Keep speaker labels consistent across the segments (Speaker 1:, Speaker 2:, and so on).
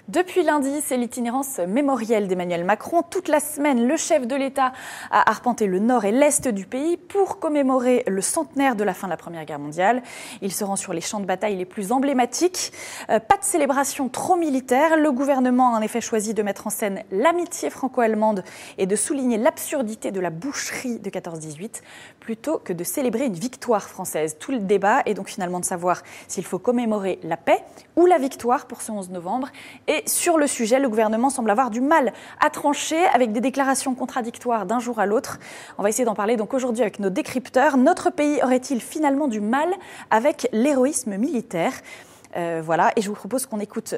Speaker 1: Depuis lundi, c'est l'itinérance mémorielle d'Emmanuel Macron. Toute la semaine, le chef de l'État a arpenté le nord et l'est du pays pour commémorer le centenaire de la fin de la Première Guerre mondiale. Il se rend sur les champs de bataille les plus emblématiques. Pas de célébration trop militaire. Le gouvernement a en effet choisi de mettre en scène l'amitié franco-allemande et de souligner l'absurdité de la boucherie de 14-18 plutôt que de célébrer une victoire française. Tout le débat est donc finalement de savoir s'il faut commémorer la paix ou la victoire pour ce 11 novembre. Et sur le sujet, le gouvernement semble avoir du mal à trancher avec des déclarations contradictoires d'un jour à l'autre. On va essayer d'en parler donc aujourd'hui avec nos décrypteurs. Notre pays aurait-il finalement du mal avec l'héroïsme militaire ? Voilà, et je vous propose qu'on écoute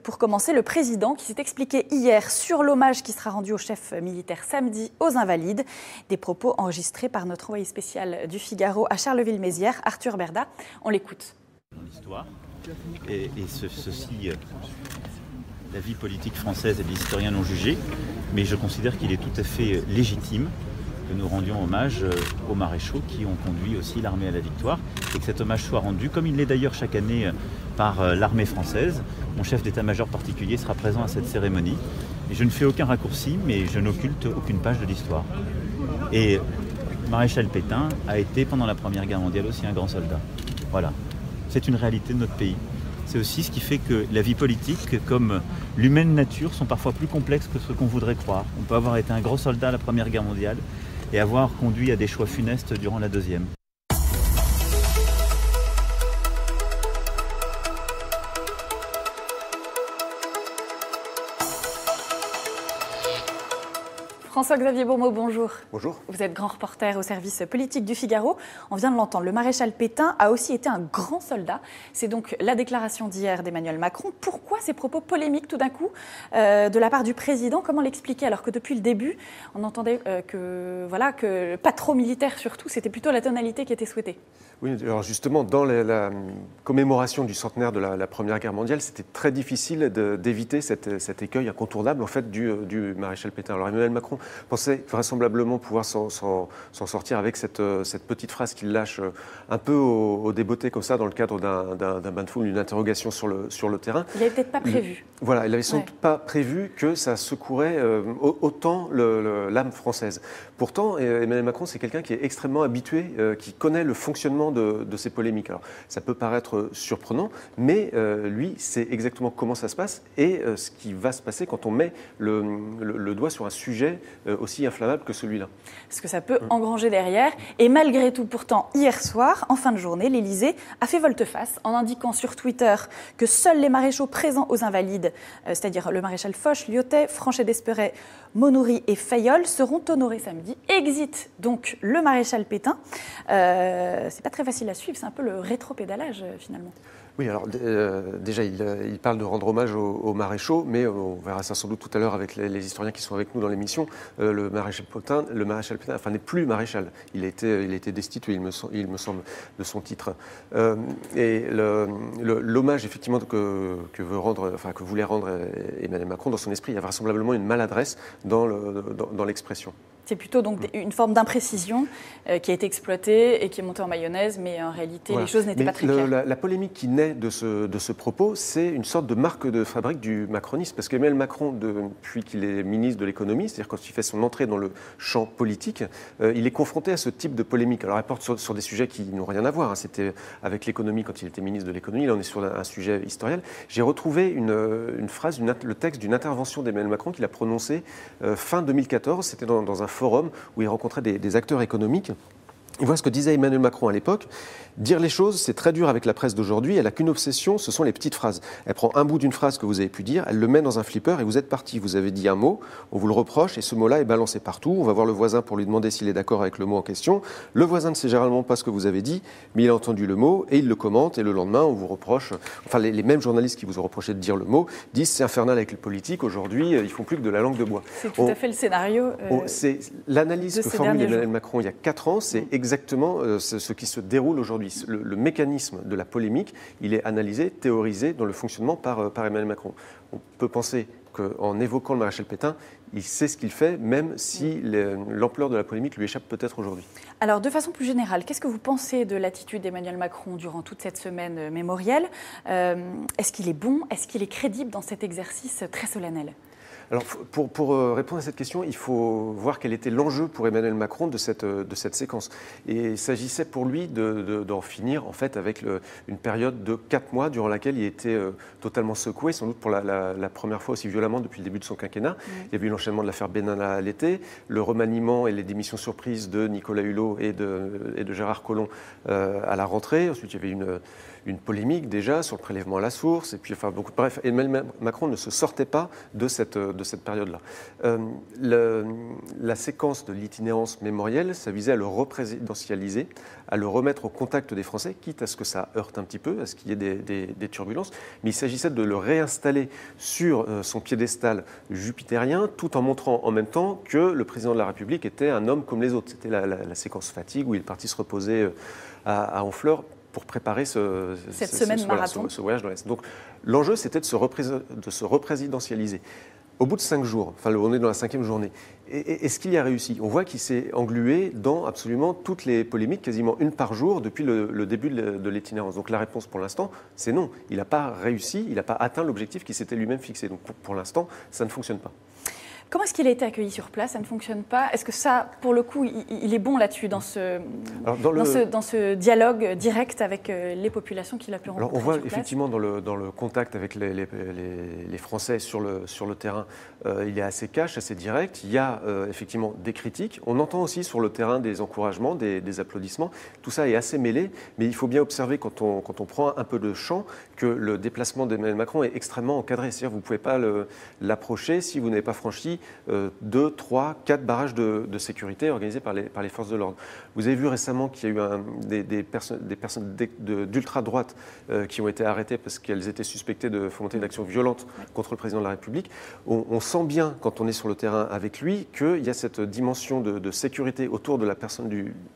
Speaker 1: pour commencer le président qui s'est expliqué hier sur l'hommage qui sera rendu au chef militaire samedi aux Invalides. Des propos enregistrés par notre envoyé spécial du Figaro à Charleville-Mézières, Arthur Berda. On l'écoute.
Speaker 2: L'histoire et ceci, la vie politique française et des historiens l'ont jugé, mais je considère qu'il est tout à fait légitime que nous rendions hommage aux maréchaux qui ont conduit aussi l'armée à la victoire et que cet hommage soit rendu, comme il l'est d'ailleurs chaque année par l'armée française. Mon chef d'état-major particulier sera présent à cette cérémonie. Et je ne fais aucun raccourci, mais je n'occulte aucune page de l'histoire. Et Maréchal Pétain a été pendant la Première Guerre mondiale aussi un grand soldat. Voilà, c'est une réalité de notre pays. C'est aussi ce qui fait que la vie politique, comme l'humaine nature, sont parfois plus complexes que ce qu'on voudrait croire. On peut avoir été un gros soldat à la Première Guerre mondiale et avoir conduit à des choix funestes durant la Deuxième.
Speaker 1: François-Xavier Bourmeau, bonjour.
Speaker 3: Bonjour.
Speaker 1: Vous êtes grand reporter au service politique du Figaro. On vient de l'entendre, le maréchal Pétain a aussi été un grand soldat. C'est donc la déclaration d'hier d'Emmanuel Macron. Pourquoi ces propos polémiques tout d'un coup de la part du président ? Comment l'expliquer alors que depuis le début, on entendait que pas trop militaire surtout, c'était plutôt la tonalité qui était souhaitée.
Speaker 3: Oui, alors justement, dans la commémoration du centenaire de la Première Guerre mondiale, c'était très difficile d'éviter cet écueil incontournable en fait, du maréchal Pétain. Alors Emmanuel Macron pensait vraisemblablement pouvoir s'en sortir avec cette petite phrase qu'il lâche un peu au débeauté comme ça dans le cadre d'un bain de foule, une interrogation sur le terrain.
Speaker 1: Il n'avait peut-être pas prévu.
Speaker 3: Voilà, il n'avait sans doute pas prévu que ça secourait autant l'âme française. Pourtant, Emmanuel Macron, c'est quelqu'un qui est extrêmement habitué, qui connaît le fonctionnement de ces polémiques. Alors, ça peut paraître surprenant, mais lui, sait exactement comment ça se passe et ce qui va se passer quand on met le doigt sur un sujet aussi inflammable que celui-là.
Speaker 1: Ce que ça peut engranger derrière. Et malgré tout, pourtant, hier soir, en fin de journée, l'Élysée a fait volte-face en indiquant sur Twitter que seuls les maréchaux présents aux Invalides, c'est-à-dire le maréchal Foch, Lyautey, Franchet d'Esperet, Monoury et Fayolle, seront honorés samedi. Exit donc le maréchal Pétain. C'est pas très facile à suivre, c'est un peu le rétropédalage finalement.
Speaker 3: Oui, alors déjà, il parle de rendre hommage aux maréchaux, mais on verra ça sans doute tout à l'heure avec les historiens qui sont avec nous dans l'émission. Le maréchal Pétain, enfin, n'est plus maréchal. Il a été destitué, il me semble, de son titre. Et l'hommage, effectivement, que voulait rendre Emmanuel Macron dans son esprit, il y a vraisemblablement une maladresse dans l'expression.
Speaker 1: C'est plutôt donc une forme d'imprécision qui a été exploitée et qui est montée en mayonnaise, mais en réalité, voilà. Les choses n'étaient pas très claires.
Speaker 3: La polémique qui naît de ce propos, c'est une sorte de marque de fabrique du macronisme, parce qu'Emmanuel Macron, depuis qu'il est ministre de l'économie, c'est-à-dire quand il fait son entrée dans le champ politique, il est confronté à ce type de polémique. Alors, elle porte sur des sujets qui n'ont rien à voir. Hein. C'était avec l'économie quand il était ministre de l'économie. Là, on est sur un sujet historiel. J'ai retrouvé une phrase, le texte d'une intervention d'Emmanuel Macron qu'il a prononcée fin 2014. C'était dans un forum où il rencontrait des acteurs économiques. Et voilà ce que disait Emmanuel Macron à l'époque. Dire les choses, c'est très dur avec la presse d'aujourd'hui. Elle n'a qu'une obsession, ce sont les petites phrases. Elle prend un bout d'une phrase que vous avez pu dire, elle le met dans un flipper et vous êtes parti. Vous avez dit un mot, on vous le reproche et ce mot-là est balancé partout. On va voir le voisin pour lui demander s'il est d'accord avec le mot en question. Le voisin ne sait généralement pas ce que vous avez dit, mais il a entendu le mot et il le commente. Et le lendemain, on vous reproche, enfin les mêmes journalistes qui vous ont reproché de dire le mot, disent c'est infernal avec les politiques. Aujourd'hui, ils font plus que de la langue de bois.
Speaker 1: C'est tout à fait le scénario.
Speaker 3: C'est l'analyse que formule Emmanuel Macron il y a 4 ans, c'est exactement ce qui se déroule aujourd'hui. Le mécanisme de la polémique, il est analysé, théorisé dans le fonctionnement par Emmanuel Macron. On peut penser qu'en évoquant le maréchal Pétain, il sait ce qu'il fait, même si l'ampleur de la polémique lui échappe peut-être aujourd'hui.
Speaker 1: Alors, de façon plus générale, qu'est-ce que vous pensez de l'attitude d'Emmanuel Macron durant toute cette semaine mémorielle? Est-ce qu'il est bon? Est-ce qu'il est crédible dans cet exercice très solennel?
Speaker 3: Alors, pour répondre à cette question, il faut voir quel était l'enjeu pour Emmanuel Macron de cette séquence. Et il s'agissait pour lui d'en finir en fait avec une période de 4 mois durant laquelle il était totalement secoué, sans doute pour la première fois aussi violemment depuis le début de son quinquennat. Il y a eu l'enchaînement de l'affaire Benalla à l'été, le remaniement et les démissions surprises de Nicolas Hulot et de Gérard Collomb à la rentrée. Ensuite, il y avait une polémique déjà sur le prélèvement à la source. Et puis, enfin, bref, Emmanuel Macron ne se sortait pas de cette période-là. La séquence de l'itinérance mémorielle, ça visait à le représidentialiser, à le remettre au contact des Français, quitte à ce que ça heurte un petit peu, à ce qu'il y ait des turbulences. Mais il s'agissait de le réinstaller sur son piédestal jupitérien, tout en montrant en même temps que le président de la République était un homme comme les autres. C'était la séquence fatigue où il est parti se reposer à Honfleur pour préparer cette
Speaker 1: semaine marathon.
Speaker 3: Ce voyage dans l'Est. Donc l'enjeu, c'était de se représidentialiser. Au bout de 5 jours, enfin on est dans la 5e journée, est-ce qu'il y a réussi? On voit qu'il s'est englué dans absolument toutes les polémiques, quasiment une par jour depuis le début de l'itinérance. Donc la réponse pour l'instant, c'est non. Il n'a pas réussi, il n'a pas atteint l'objectif qu'il s'était lui-même fixé. Donc pour l'instant, ça ne fonctionne pas.
Speaker 1: Comment est-ce qu'il a été accueilli sur place? Ça ne fonctionne pas. Est-ce que ça, pour le coup, il est bon là-dessus, dans ce dialogue direct avec les populations qu'il a pu rencontrer?
Speaker 3: Alors on voit effectivement dans le contact avec les Français sur le terrain, il est assez cash, assez direct. Il y a effectivement des critiques. On entend aussi sur le terrain des encouragements, des applaudissements. Tout ça est assez mêlé, mais il faut bien observer quand on prend un peu de champ que le déplacement d'Emmanuel Macron est extrêmement encadré. C'est-à-dire que vous ne pouvez pas l'approcher si vous n'avez pas franchi 2, 3, 4 barrages de sécurité organisés par les forces de l'ordre. Vous avez vu récemment qu'il y a eu des personnes d'ultra-droite qui ont été arrêtées parce qu'elles étaient suspectées de fomenter une action violente contre le président de la République. On sent bien, quand on est sur le terrain avec lui, qu'il y a cette dimension de sécurité autour de la personne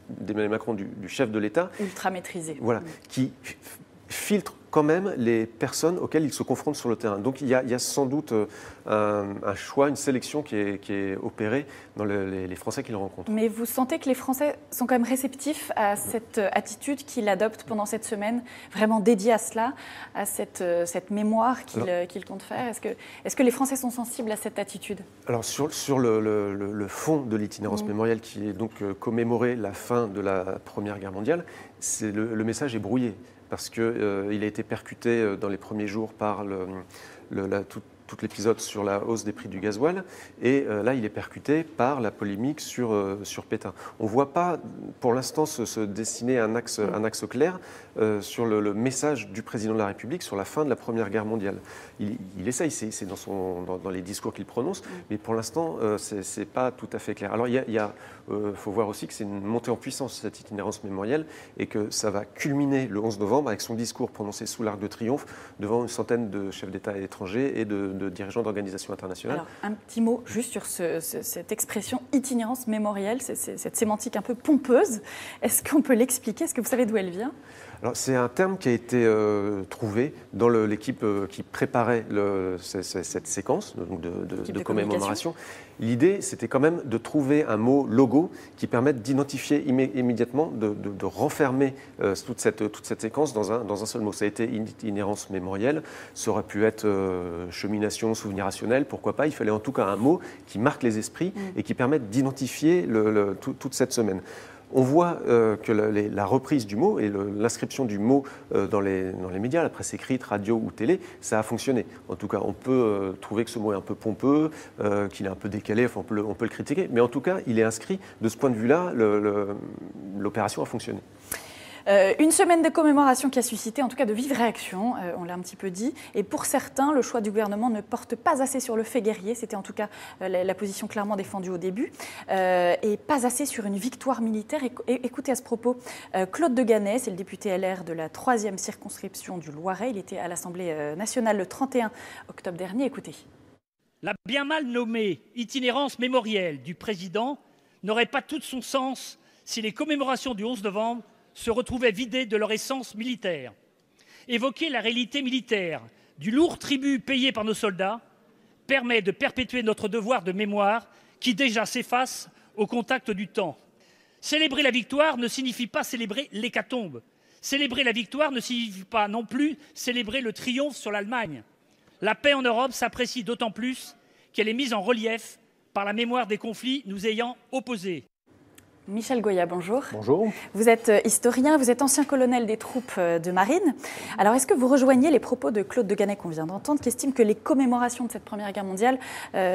Speaker 3: d'Emmanuel Macron, du chef de l'État.
Speaker 1: Ultra maîtrisé.
Speaker 3: Voilà, qui filtre quand même les personnes auxquelles ils se confrontent sur le terrain. Donc il y a sans doute un choix, une sélection qui est opérée dans les Français qu'il rencontre.
Speaker 1: Mais vous sentez que les Français sont quand même réceptifs à cette attitude qu'il adopte pendant cette semaine, vraiment dédiée à cela, à cette mémoire qu'il compte faire? Est-ce que les Français sont sensibles à cette attitude? Alors
Speaker 3: sur le fond de l'itinérance mémorielle, qui est donc commémorer la fin de la Première Guerre mondiale, le message est brouillé. Parce qu'il a été percuté dans les premiers jours par tout l'épisode sur la hausse des prix du gasoil. Et là, il est percuté par la polémique sur Pétain. On ne voit pas, pour l'instant, se dessiner un axe clair sur le message du président de la République sur la fin de la Première Guerre mondiale. Il essaye, c'est dans les discours qu'il prononce, mais pour l'instant, ce n'est pas tout à fait clair. Alors, il faut voir aussi que c'est une montée en puissance, cette itinérance mémorielle, et que ça va culminer le 11 novembre avec son discours prononcé sous l'Arc de Triomphe devant une centaine de chefs d'État étrangers et de dirigeants d'organisations internationales.
Speaker 1: Alors, un petit mot juste sur cette expression itinérance mémorielle, cette sémantique un peu pompeuse. Est-ce qu'on peut l'expliquer? Est-ce que vous savez d'où elle vient?
Speaker 3: Alors, c'est un terme qui a été trouvé dans l'équipe qui préparait cette séquence de commémoration. L'idée, c'était quand même de trouver un mot logo qui permette d'identifier immédiatement, de renfermer toute cette séquence dans un seul mot. Ça a été itinérance mémorielle, ça aurait pu être chemination, souvenir rationnel, pourquoi pas. Il fallait en tout cas un mot qui marque les esprits et qui permette d'identifier toute cette semaine. On voit que la reprise du mot et l'inscription du mot dans les médias, la presse écrite, radio ou télé, ça a fonctionné. En tout cas, on peut trouver que ce mot est un peu pompeux, qu'il est un peu décalé, enfin, on peut le critiquer, mais en tout cas, il est inscrit. De ce point de vue-là, l'opération a fonctionné.
Speaker 1: Une semaine de commémoration qui a suscité en tout cas de vives réactions, on l'a un petit peu dit. Et pour certains, le choix du gouvernement ne porte pas assez sur le fait guerrier. C'était en tout cas la position clairement défendue au début. Et pas assez sur une victoire militaire. Écoutez à ce propos Claude Deganay, c'est le député LR de la 3e circonscription du Loiret. Il était à l'Assemblée nationale le 31 octobre dernier. Écoutez.
Speaker 4: La bien mal nommée itinérance mémorielle du président n'aurait pas tout son sens si les commémorations du 11 novembre se retrouvaient vidées de leur essence militaire. Évoquer la réalité militaire du lourd tribut payé par nos soldats permet de perpétuer notre devoir de mémoire qui déjà s'efface au contact du temps. Célébrer la victoire ne signifie pas célébrer l'hécatombe. Célébrer la victoire ne signifie pas non plus célébrer le triomphe sur l'Allemagne. La paix en Europe s'apprécie d'autant plus qu'elle est mise en relief par la mémoire des conflits nous ayant opposés.
Speaker 1: Michel Goya, bonjour.
Speaker 5: Bonjour.
Speaker 1: Vous êtes historien, vous êtes ancien colonel des troupes de marine. Alors, est-ce que vous rejoignez les propos de Claude de Ganay qu'on vient d'entendre, qui estime que les commémorations de cette Première Guerre mondiale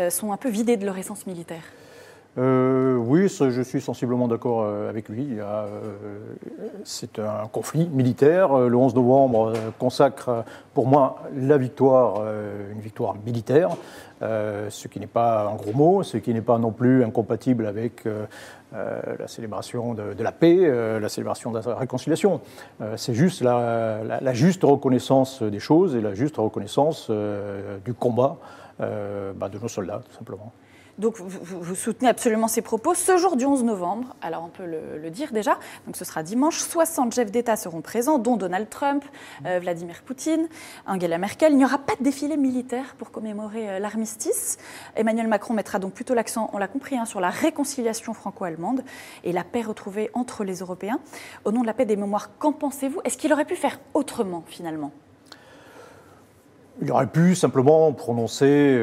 Speaker 1: sont un peu vidées de leur essence militaire ?
Speaker 5: Oui, je suis sensiblement d'accord avec lui. C'est un conflit militaire. Le 11 novembre consacre pour moi la victoire, une victoire militaire, ce qui n'est pas un gros mot, ce qui n'est pas non plus incompatible avec la célébration de la paix, la célébration de la réconciliation. C'est juste la juste reconnaissance des choses et la juste reconnaissance du combat de nos soldats, tout simplement.
Speaker 1: Donc vous soutenez absolument ces propos. Ce jour du 11 novembre, alors on peut le dire déjà, donc ce sera dimanche, 60 chefs d'État seront présents, dont Donald Trump, Vladimir Poutine, Angela Merkel. Il n'y aura pas de défilé militaire pour commémorer l'armistice. Emmanuel Macron mettra donc plutôt l'accent, on l'a compris, sur la réconciliation franco-allemande et la paix retrouvée entre les Européens. Au nom de la paix des mémoires, qu'en pensez-vous ? Est-ce qu'il aurait pu faire autrement finalement ?
Speaker 5: Il aurait pu simplement prononcer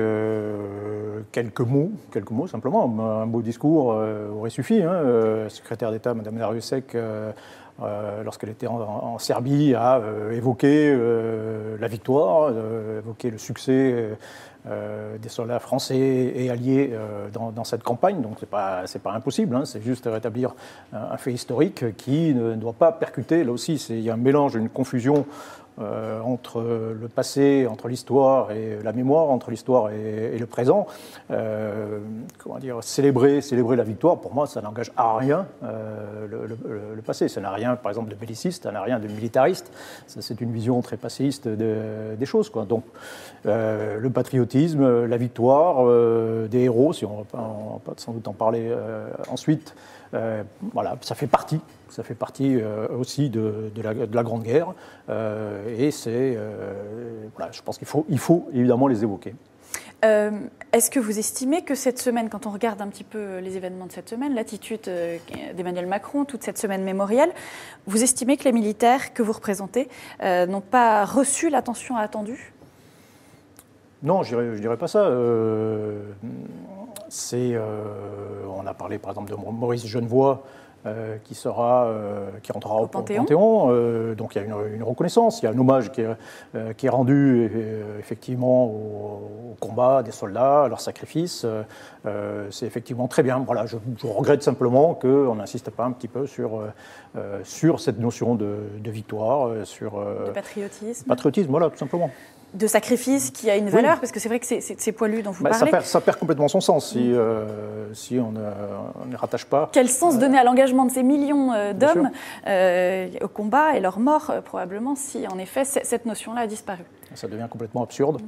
Speaker 5: quelques mots simplement. Un beau discours aurait suffi. Secrétaire d'État, Mme Narusek, lorsqu'elle était en Serbie, a évoqué la victoire, évoqué le succès des soldats français et alliés dans cette campagne. Donc c'est pas impossible, c'est juste rétablir un fait historique qui ne doit pas percuter. Là aussi, il y a un mélange, une confusion entre le passé, entre l'histoire et la mémoire, entre l'histoire et le présent. Célébrer la victoire, pour moi, ça n'engage à rien le passé. Ça n'a rien, par exemple, de belliciste, ça n'a rien de militariste. Ça, c'est une vision très passéiste des choses, quoi. Donc, le patriotisme, la victoire, des héros, si on va sans doute en parler ensuite, ça fait partie aussi de la Grande Guerre, et je pense qu'il faut évidemment les évoquer.
Speaker 1: Est-ce que vous estimez que cette semaine, quand on regarde un petit peu les événements de cette semaine, l'attitude d'Emmanuel Macron, toute cette semaine mémorielle, vous estimez que les militaires que vous représentez n'ont pas reçu l'attention attendue ?
Speaker 5: Non, je dirais pas ça. On a parlé par exemple de Maurice Genevoix, qui rentrera au Panthéon. Donc il y a une reconnaissance, il y a un hommage qui est rendu effectivement au combat des soldats, à leur sacrifice. C'est effectivement très bien. Voilà, je regrette simplement qu'on n'insiste pas un petit peu sur cette notion de victoire, de
Speaker 1: patriotisme.
Speaker 5: Patriotisme, voilà, tout simplement.
Speaker 1: De sacrifice qui a une valeur, parce que c'est vrai que c'est poilu dont vous parlez.
Speaker 5: Ça perd complètement son sens si on ne rattache pas.
Speaker 1: Quel sens donner à l'engagement de ces millions d'hommes au combat et leur mort, probablement, si en effet cette notion-là a disparu ?
Speaker 5: Ça devient complètement absurde.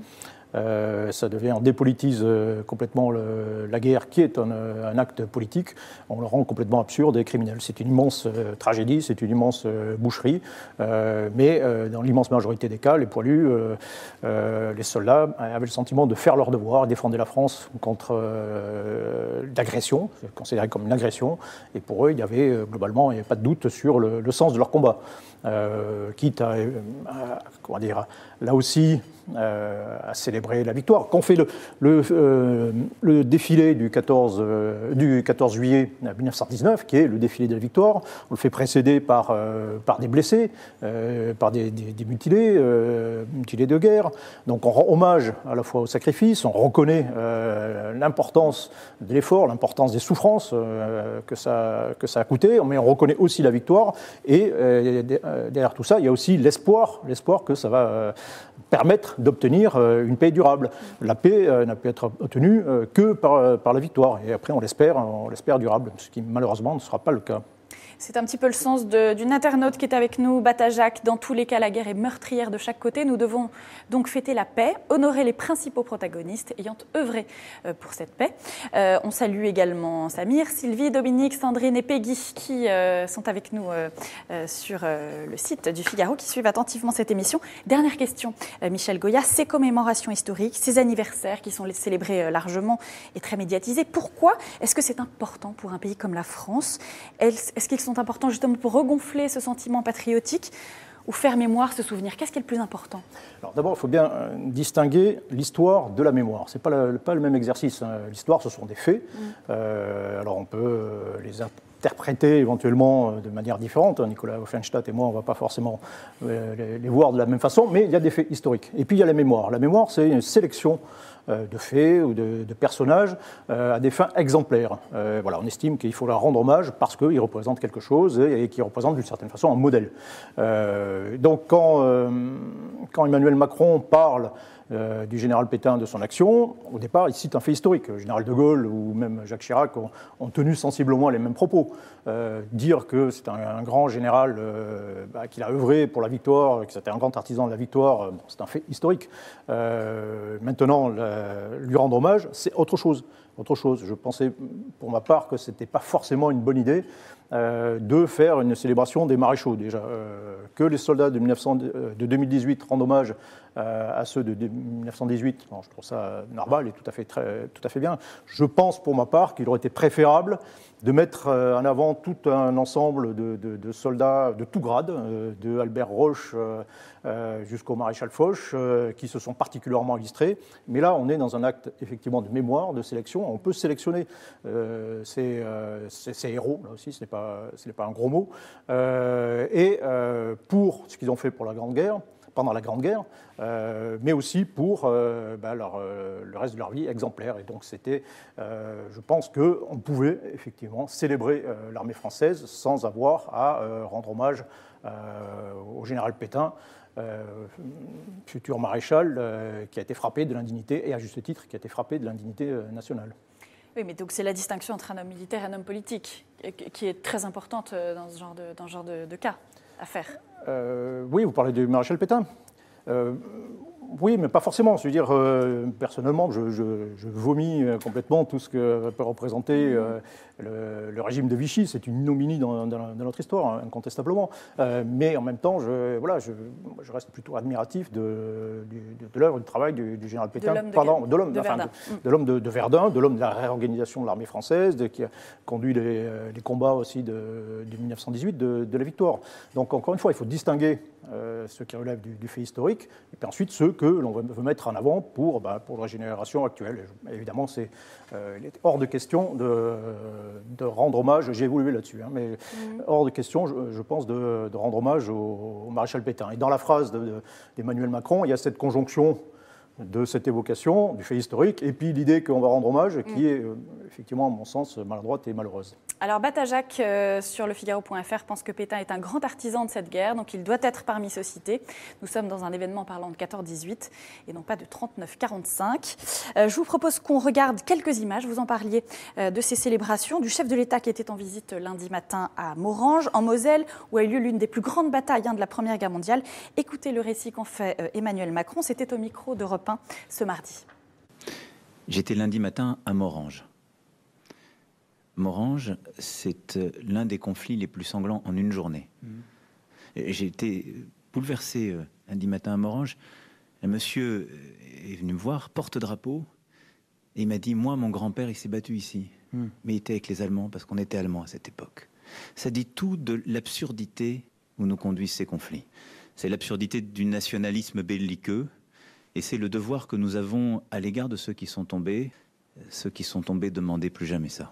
Speaker 5: On dépolitise complètement la guerre, qui est un acte politique. On le rend complètement absurde et criminel. C'est une immense tragédie, c'est une immense boucherie. Mais dans l'immense majorité des cas, les poilus, les soldats avaient le sentiment de faire leur devoir, défendre la France contre l'agression, considéré comme une agression. Et pour eux, il n'y avait pas de doute sur le sens de leur combat. Quitte à là aussi, à célébrer la victoire. Quand on fait le défilé du 14 juillet 1919, qui est le défilé de la victoire, on le fait précéder par des blessés, par des mutilés de guerre. Donc on rend hommage à la fois au sacrifice, on reconnaît l'importance de l'effort, l'importance des souffrances que ça a coûté, mais on reconnaît aussi la victoire. Et derrière tout ça, il y a aussi l'espoir que ça va permettre d'obtenir une paix durable. La paix n'a pu être obtenue que par la victoire. Et après, on l'espère durable, ce qui malheureusement ne sera pas le cas.
Speaker 1: C'est un petit peu le sens d'une internaute qui est avec nous, Batajac. Dans tous les cas, la guerre est meurtrière de chaque côté. Nous devons donc fêter la paix, honorer les principaux protagonistes ayant œuvré pour cette paix. On salue également Samir, Sylvie, Dominique, Sandrine et Peggy qui sont avec nous sur le site du Figaro, qui suivent attentivement cette émission. Dernière question, Michel Goya. Ces commémorations historiques, ces anniversaires qui sont célébrés largement et très médiatisés, pourquoi est-ce que c'est important pour un pays comme la France? Est-ce qu'ils sont importants justement pour regonfler ce sentiment patriotique ou faire mémoire, se souvenir? Qu'est-ce qui est le plus important?
Speaker 5: Alors d'abord, il faut bien distinguer l'histoire de la mémoire. Ce n'est pas le même exercice. L'histoire, ce sont des faits. Alors on peut les interpréter éventuellement de manière différente. Nicolas Offenstadt et moi, on ne va pas forcément les voir de la même façon, mais il y a des faits historiques. Et puis il y a la mémoire. La mémoire, c'est une sélection de faits ou de personnages à des fins exemplaires. Voilà, on estime qu'il faut leur rendre hommage parce qu'ils représentent quelque chose et qu'ils représentent d'une certaine façon un modèle. Donc quand Emmanuel Macron parle du général Pétain, de son action, au départ, il cite un fait historique. Le général de Gaulle ou même Jacques Chirac ont tenu sensiblement les mêmes propos. Dire que c'est un grand général, qu'il a œuvré pour la victoire, que c'était un grand artisan de la victoire, c'est un fait historique. Maintenant, lui rendre hommage, c'est autre chose. Je pensais, pour ma part, que ce n'était pas forcément une bonne idée de faire une célébration des maréchaux, déjà. Que les soldats de 2018 rendent hommage à ceux de 1918, bon, je trouve ça normal et tout à fait bien. Je pense, pour ma part, qu'il aurait été préférable de mettre en avant tout un ensemble de soldats de tout grade, de Albert Roche jusqu'au maréchal Foch, qui se sont particulièrement illustrés. Mais là, on est dans un acte effectivement de mémoire, de sélection. On peut sélectionner ces héros, là aussi, ce n'est pas un gros mot, pour ce qu'ils ont fait pour la Grande Guerre, pendant la Grande Guerre, mais aussi pour le reste de leur vie exemplaire. Et donc je pense qu'on pouvait effectivement célébrer l'armée française sans avoir à rendre hommage au général Pétain, futur maréchal, qui a été frappé de l'indignité, et à juste titre, qui a été frappé de l'indignité nationale.
Speaker 1: Oui, mais donc c'est la distinction entre un homme militaire et un homme politique qui est très importante dans ce genre de cas à faire.
Speaker 5: Oui, vous parlez du maréchal Pétain. Oui, mais pas forcément. Je veux dire, personnellement, je vomis complètement tout ce que peut représenter le régime de Vichy. C'est une ignominie dans notre histoire, incontestablement. Mais en même temps, je reste plutôt admiratif de l'œuvre, du travail du général Pétain, de l'homme de Verdun, de l'homme de la réorganisation de l'armée française, qui a conduit les combats aussi de 1918, de la victoire. Donc, encore une fois, il faut distinguer ceux qui relèvent du fait historique, et puis ensuite ceux que l'on veut mettre en avant pour la génération actuelle. Et évidemment, il est hors de question de rendre hommage, j'ai évolué là-dessus, mais hors de question, je pense, de rendre hommage au maréchal Pétain. Et dans la phrase d'Emmanuel Macron, il y a cette conjonction de cette évocation du fait historique, et puis l'idée qu'on va rendre hommage, qui est effectivement, à mon sens, maladroite et malheureuse.
Speaker 1: Alors Batajac, sur lefigaro.fr, pense que Pétain est un grand artisan de cette guerre, donc il doit être parmi ceux cités. Nous sommes dans un événement parlant de 14-18 et non pas de 39-45. Je vous propose qu'on regarde quelques images, vous en parliez, de ces célébrations, du chef de l'État qui était en visite lundi matin à Morhange, en Moselle, où a eu lieu l'une des plus grandes batailles de la Première Guerre mondiale. Écoutez le récit qu'en fait Emmanuel Macron, c'était au micro d'Europe 1 ce mardi.
Speaker 6: J'étais lundi matin à Morhange. Morhange, c'est l'un des conflits les plus sanglants en une journée. J'ai été bouleversé lundi matin à Morhange. Un monsieur est venu me voir, porte-drapeau, et il m'a dit « Moi, mon grand-père, il s'est battu ici. Mais il était avec les Allemands, parce qu'on était Allemands à cette époque. » Ça dit tout de l'absurdité où nous conduisent ces conflits. C'est l'absurdité du nationalisme belliqueux, et c'est le devoir que nous avons à l'égard de ceux qui sont tombés. Ceux qui sont tombés, demandez plus jamais ça.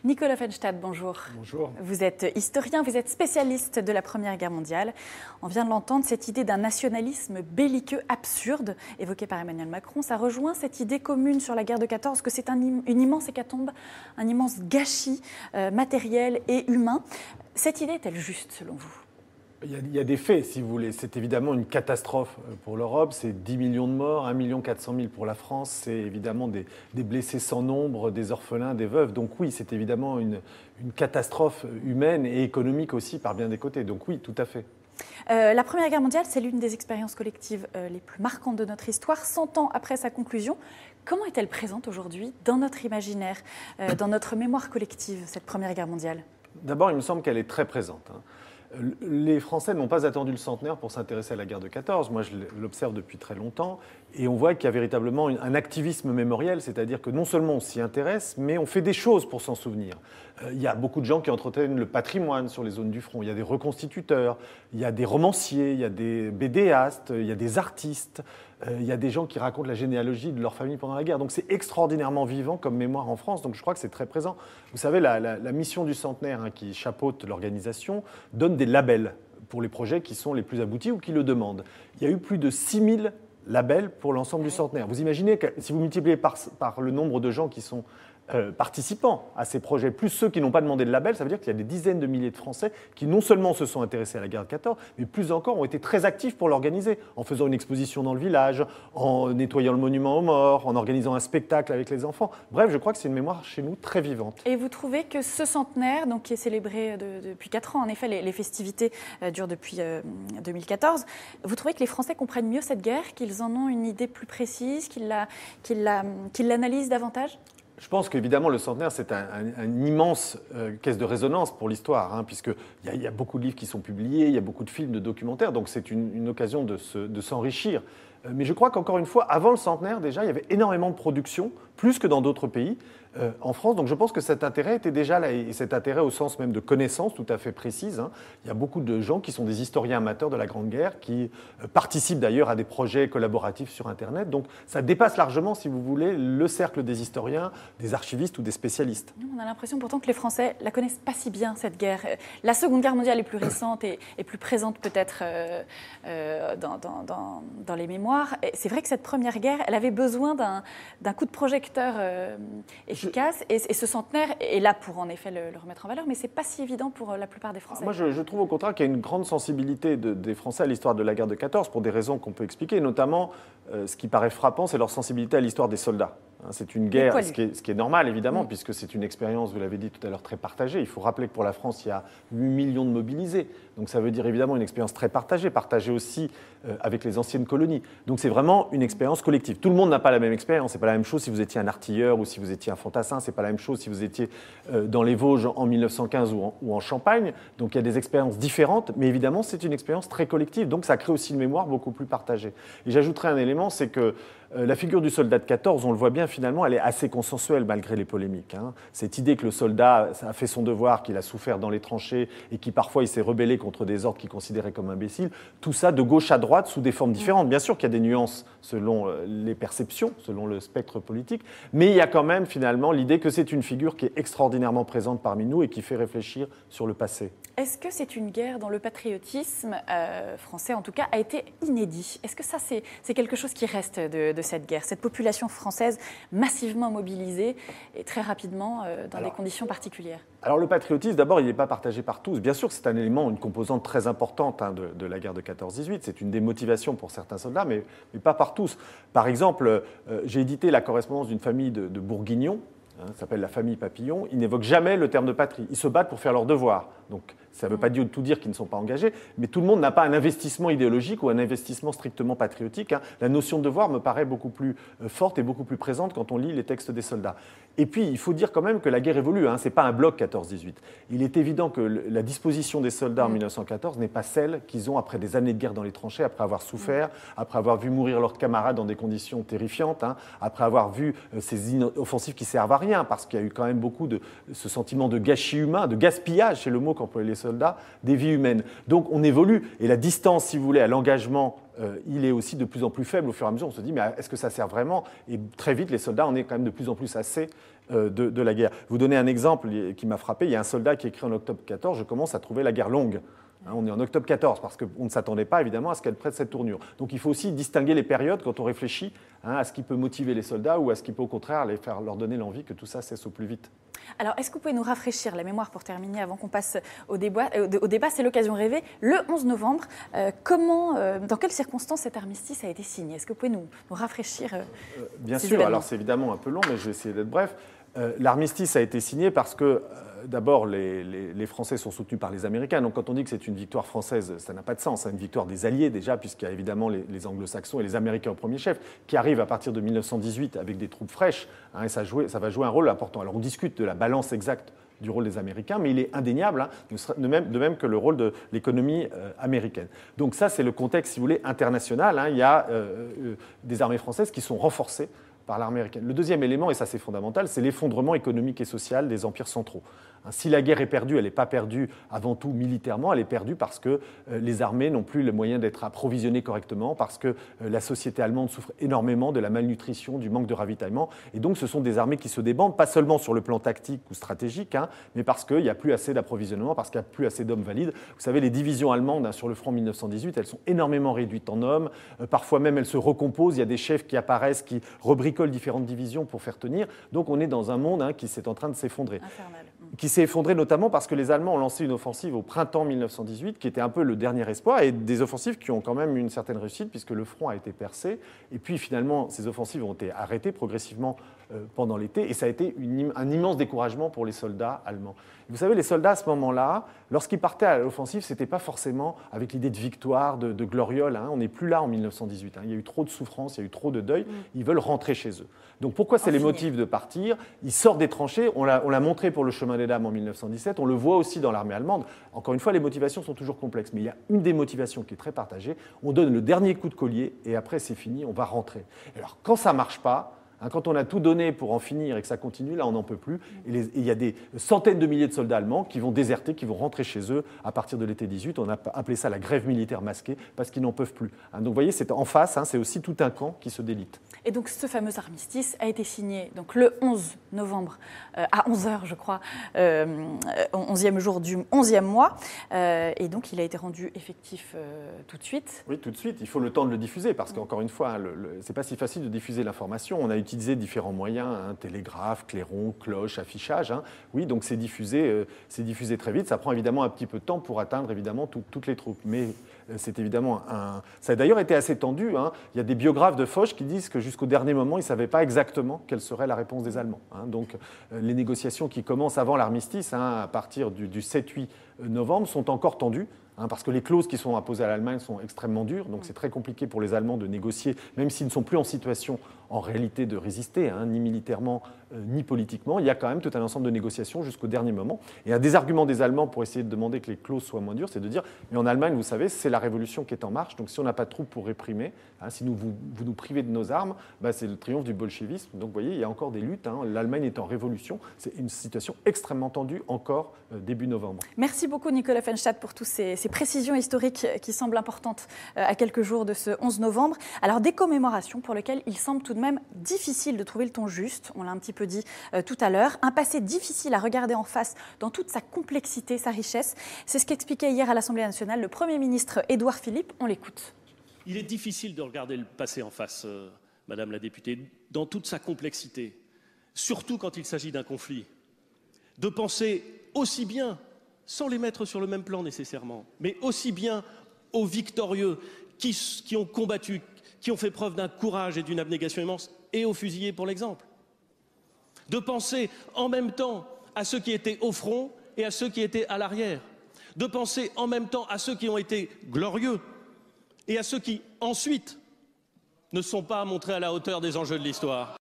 Speaker 1: Nicolas Offenstadt, bonjour.
Speaker 7: Bonjour.
Speaker 1: Vous êtes historien, vous êtes spécialiste de la Première Guerre mondiale. On vient de l'entendre, cette idée d'un nationalisme belliqueux absurde, évoquée par Emmanuel Macron, ça rejoint cette idée commune sur la guerre de 14, que c'est une immense hécatombe, un immense gâchis matériel et humain. Cette idée est-elle juste, selon vous ?
Speaker 7: Il y a des faits, si vous voulez. C'est évidemment une catastrophe pour l'Europe. C'est 10 millions de morts, 1 400 000 pour la France. C'est évidemment des blessés sans nombre, des orphelins, des veuves. Donc oui, c'est évidemment une catastrophe humaine et économique aussi par bien des côtés. Donc oui, tout à fait.
Speaker 1: La Première Guerre mondiale, c'est l'une des expériences collectives les plus marquantes de notre histoire. 100 ans après sa conclusion, comment est-elle présente aujourd'hui dans notre imaginaire, dans notre mémoire collective, cette Première Guerre mondiale ?
Speaker 7: D'abord, il me semble qu'elle est très présente. Les Français n'ont pas attendu le centenaire pour s'intéresser à la guerre de 14. Moi, je l'observe depuis très longtemps. Et on voit qu'il y a véritablement un activisme mémoriel, c'est-à-dire que non seulement on s'y intéresse, mais on fait des choses pour s'en souvenir. Il y a beaucoup de gens qui entretiennent le patrimoine sur les zones du front. Il y a des reconstituteurs, il y a des romanciers, il y a des BDastes, il y a des artistes, il y a des gens qui racontent la généalogie de leur famille pendant la guerre. Donc c'est extraordinairement vivant comme mémoire en France. Donc je crois que c'est très présent. Vous savez, la mission du centenaire qui chapeaute l'organisation donne des labels pour les projets qui sont les plus aboutis ou qui le demandent. Il y a eu plus de 6000 labels pour l'ensemble du centenaire. Vous imaginez que si vous multipliez par le nombre de gens qui sont participants à ces projets, plus ceux qui n'ont pas demandé de label, ça veut dire qu'il y a des dizaines de milliers de Français qui non seulement se sont intéressés à la guerre de 14, mais plus encore ont été très actifs pour l'organiser, en faisant une exposition dans le village, en nettoyant le monument aux morts, en organisant un spectacle avec les enfants. Bref, je crois que c'est une mémoire chez nous très vivante.
Speaker 1: Et vous trouvez que ce centenaire, donc, qui est célébré depuis 4 ans, en effet, les festivités durent depuis 2014, vous trouvez que les Français comprennent mieux cette guerre, qu'ils en ont une idée plus précise, qu'ils l'analysent davantage ?
Speaker 7: Je pense qu'évidemment, le centenaire, c'est un immense caisse de résonance pour l'histoire, puisqu'il y a beaucoup de livres qui sont publiés, il y a beaucoup de films, de documentaires, donc c'est une occasion de s'enrichir. Mais je crois qu'encore une fois, avant le centenaire, déjà, il y avait énormément de production, plus que dans d'autres pays en France. Donc je pense que cet intérêt était déjà là, et cet intérêt au sens même de connaissance tout à fait précise. Il y a beaucoup de gens qui sont des historiens amateurs de la Grande Guerre, qui participent d'ailleurs à des projets collaboratifs sur Internet. Donc ça dépasse largement, si vous voulez, le cercle des historiens, des archivistes ou des spécialistes.
Speaker 1: On a l'impression pourtant que les Français la connaissent pas si bien, cette guerre. La Seconde Guerre mondiale est plus récente et plus présente peut-être dans les mémoires. C'est vrai que cette Première Guerre, elle avait besoin d'un coup de projecteur efficace. Et ce centenaire est là pour en effet le remettre en valeur, mais ce n'est pas si évident pour la plupart des Français.
Speaker 7: Moi, je trouve au contraire qu'il y a une grande sensibilité des Français à l'histoire de la guerre de 14 pour des raisons qu'on peut expliquer, notamment ce qui paraît frappant, c'est leur sensibilité à l'histoire des soldats. C'est une guerre, ce qui est normal évidemment, puisque c'est une expérience, vous l'avez dit tout à l'heure, très partagée. Il faut rappeler que pour la France, il y a 8 millions de mobilisés. Donc ça veut dire évidemment une expérience très partagée aussi avec les anciennes colonies. Donc c'est vraiment une expérience collective. Tout le monde n'a pas la même expérience. C'est pas la même chose si vous étiez un artilleur ou si vous étiez un fantassin. C'est pas la même chose si vous étiez dans les Vosges en 1915 ou en Champagne. Donc il y a des expériences différentes, mais évidemment c'est une expérience très collective. Donc ça crée aussi une mémoire beaucoup plus partagée. Et j'ajouterai un élément, c'est que la figure du soldat de 14, on le voit bien finalement, elle est assez consensuelle malgré les polémiques. Cette idée que le soldat a fait son devoir, qu'il a souffert dans les tranchées et qui parfois il s'est rebellé contre des ordres qu'il considérait comme imbéciles, tout ça de gauche à droite sous des formes différentes. Bien sûr qu'il y a des nuances selon les perceptions, selon le spectre politique, mais il y a quand même finalement l'idée que c'est une figure qui est extraordinairement présente parmi nous et qui fait réfléchir sur le passé.
Speaker 1: Est-ce que c'est une guerre dont le patriotisme français, en tout cas, a été inédit ? Est-ce que ça, c'est quelque chose qui reste de cette guerre, cette population française massivement mobilisée et très rapidement dans des conditions particulières ?
Speaker 7: Alors le patriotisme, d'abord, il n'est pas partagé par tous. Bien sûr, c'est un élément, une composante très importante de la guerre de 14-18. C'est une des motivations pour certains soldats, mais pas par tous. Par exemple, j'ai édité la correspondance d'une famille de Bourguignons, ça s'appelle la famille Papillon. Ils n'évoquent jamais le terme de patrie. Ils se battent pour faire leur devoir. Donc ça ne veut pas tout dire qu'ils ne sont pas engagés, mais tout le monde n'a pas un investissement idéologique ou un investissement strictement patriotique. La notion de devoir me paraît beaucoup plus forte et beaucoup plus présente quand on lit les textes des soldats. Et puis, il faut dire quand même que la guerre évolue. Ce n'est pas un bloc 14-18. Il est évident que la disposition des soldats en 1914 n'est pas celle qu'ils ont après des années de guerre dans les tranchées, après avoir souffert, après avoir vu mourir leurs camarades dans des conditions terrifiantes, après avoir vu ces offensives qui ne servent à rien, parce qu'il y a eu quand même beaucoup de ce sentiment de gâchis humain, de gaspillage, c'est le mot qu'employaient les soldats, des vies humaines. Donc on évolue, et la distance, si vous voulez, à l'engagement, il est aussi de plus en plus faible au fur et à mesure. On se dit, mais est-ce que ça sert vraiment ? Et très vite, les soldats, on est quand même de plus en plus assez de la guerre. Vous donnez un exemple qui m'a frappé. Il y a un soldat qui écrit en octobre 14, je commence à trouver la guerre longue. On est en octobre 14, parce qu'on ne s'attendait pas évidemment à ce qu'elle prenne cette tournure. Donc il faut aussi distinguer les périodes quand on réfléchit à ce qui peut motiver les soldats ou à ce qui peut au contraire leur donner l'envie que tout ça cesse au plus vite.
Speaker 1: Alors, est-ce que vous pouvez nous rafraîchir la mémoire pour terminer avant qu'on passe au débat, c'est l'occasion rêvée. Le 11 novembre, dans quelles circonstances cet armistice a été signé? Est-ce que vous pouvez nous rafraîchir
Speaker 7: Bien
Speaker 1: ces
Speaker 7: sûr,
Speaker 1: événements?
Speaker 7: alors c'est évidemment un peu long, mais je vais essayer d'être bref. L'armistice a été signé parce que, d'abord, les Français sont soutenus par les Américains. Donc, quand on dit que c'est une victoire française, ça n'a pas de sens. C'est une victoire des Alliés, déjà, puisqu'il y a évidemment les Anglo-Saxons et les Américains au premier chef, qui arrivent à partir de 1918 avec des troupes fraîches, et ça va jouer un rôle important. Alors, on discute de la balance exacte du rôle des Américains, mais il est indéniable, de même que le rôle de l'économie américaine. Donc ça, c'est le contexte, si vous voulez, international. Il y a des armées françaises qui sont renforcées par l'armée américaine. Le deuxième élément, et ça c'est fondamental, c'est l'effondrement économique et social des empires centraux. Si la guerre est perdue, elle n'est pas perdue avant tout militairement, elle est perdue parce que les armées n'ont plus le moyen d'être approvisionnées correctement, parce que la société allemande souffre énormément de la malnutrition, du manque de ravitaillement. Et donc ce sont des armées qui se débandent, pas seulement sur le plan tactique ou stratégique, mais parce qu'il n'y a plus assez d'approvisionnement, parce qu'il n'y a plus assez d'hommes valides. Vous savez, les divisions allemandes sur le front 1918, elles sont énormément réduites en hommes. Parfois même, elles se recomposent. Il y a des chefs qui apparaissent, qui rebricolent différentes divisions pour faire tenir. Donc on est dans un monde qui est en train de s'effondrer.
Speaker 1: Infernal.
Speaker 7: Qui s'est effondré notamment parce que les Allemands ont lancé une offensive au printemps 1918, qui était un peu le dernier espoir, et des offensives qui ont quand même une certaine réussite, puisque le front a été percé. Et puis finalement, ces offensives ont été arrêtées progressivement pendant l'été, et ça a été un immense découragement pour les soldats allemands. Et vous savez, les soldats à ce moment-là, lorsqu'ils partaient à l'offensive, ce n'était pas forcément avec l'idée de victoire, de gloriole. On n'est plus là en 1918. Il y a eu trop de souffrance, il y a eu trop de deuil. Ils veulent rentrer chez eux. Donc pourquoi c'est les motifs de partir? Ils sortent des tranchées. On l'a montré pour le chemin des dames en 1917. On le voit aussi dans l'armée allemande. Encore une fois, les motivations sont toujours complexes. Mais il y a une des motivations qui est très partagée. On donne le dernier coup de collier et après c'est fini, on va rentrer. Et alors quand ça ne marche pas, quand on a tout donné pour en finir et que ça continue, là, on n'en peut plus. Et il y a des centaines de milliers de soldats allemands qui vont déserter, qui vont rentrer chez eux à partir de l'été 18. On a appelé ça la grève militaire masquée parce qu'ils n'en peuvent plus. Donc, vous voyez, c'est en face, c'est aussi tout un camp qui se délite.
Speaker 1: Et donc, ce fameux armistice a été signé donc, le 11 novembre à 11h, je crois, 11e jour du 11e mois. Et donc, il a été rendu effectif tout de suite.
Speaker 7: Oui, tout de suite. Il faut le temps de le diffuser parce qu'encore une fois, ce n'est pas si facile de diffuser l'information. On a utilisé différents moyens, télégraphe, clairon, cloche, affichage. Oui, donc c'est diffusé très vite. Ça prend évidemment un petit peu de temps pour atteindre évidemment toutes les troupes. Mais c'est évidemment ça a d'ailleurs été assez tendu. Il y a des biographes de Foch qui disent que jusqu'au dernier moment, ils ne savaient pas exactement quelle serait la réponse des Allemands. Donc les négociations qui commencent avant l'armistice, à partir du 7-8 novembre, sont encore tendues. Parce que les clauses qui sont imposées à l'Allemagne sont extrêmement dures, donc c'est très compliqué pour les Allemands de négocier, même s'ils ne sont plus en situation en réalité de résister, ni militairement ni politiquement. Il y a quand même tout un ensemble de négociations jusqu'au dernier moment. Et un des arguments des Allemands pour essayer de demander que les clauses soient moins dures, c'est de dire, mais en Allemagne, vous savez, c'est la révolution qui est en marche, donc si on n'a pas de troupes pour réprimer, si vous nous privez de nos armes, c'est le triomphe du bolchevisme. Donc vous voyez, il y a encore des luttes, l'Allemagne est en révolution, c'est une situation extrêmement tendue encore début novembre.
Speaker 1: Merci beaucoup Nicolas Fenstadt pour toutes ces précisions historiques qui semblent importantes à quelques jours de ce 11 novembre. Alors des commémorations pour lesquelles il semble tout de même difficile de trouver le ton juste, on l'a un petit peu dit tout à l'heure, un passé difficile à regarder en face dans toute sa complexité, sa richesse. C'est ce qu'expliquait hier à l'Assemblée nationale le Premier ministre Édouard Philippe. On l'écoute.
Speaker 8: Il est difficile de regarder le passé en face, Madame la députée, dans toute sa complexité, surtout quand il s'agit d'un conflit. De penser aussi bien, sans les mettre sur le même plan nécessairement, mais aussi bien aux victorieux qui ont combattu, qui ont fait preuve d'un courage et d'une abnégation immense, et aux fusillés pour l'exemple. De penser en même temps à ceux qui étaient au front et à ceux qui étaient à l'arrière. De penser en même temps à ceux qui ont été glorieux et à ceux qui, ensuite, ne sont pas montrés à la hauteur des enjeux de l'histoire.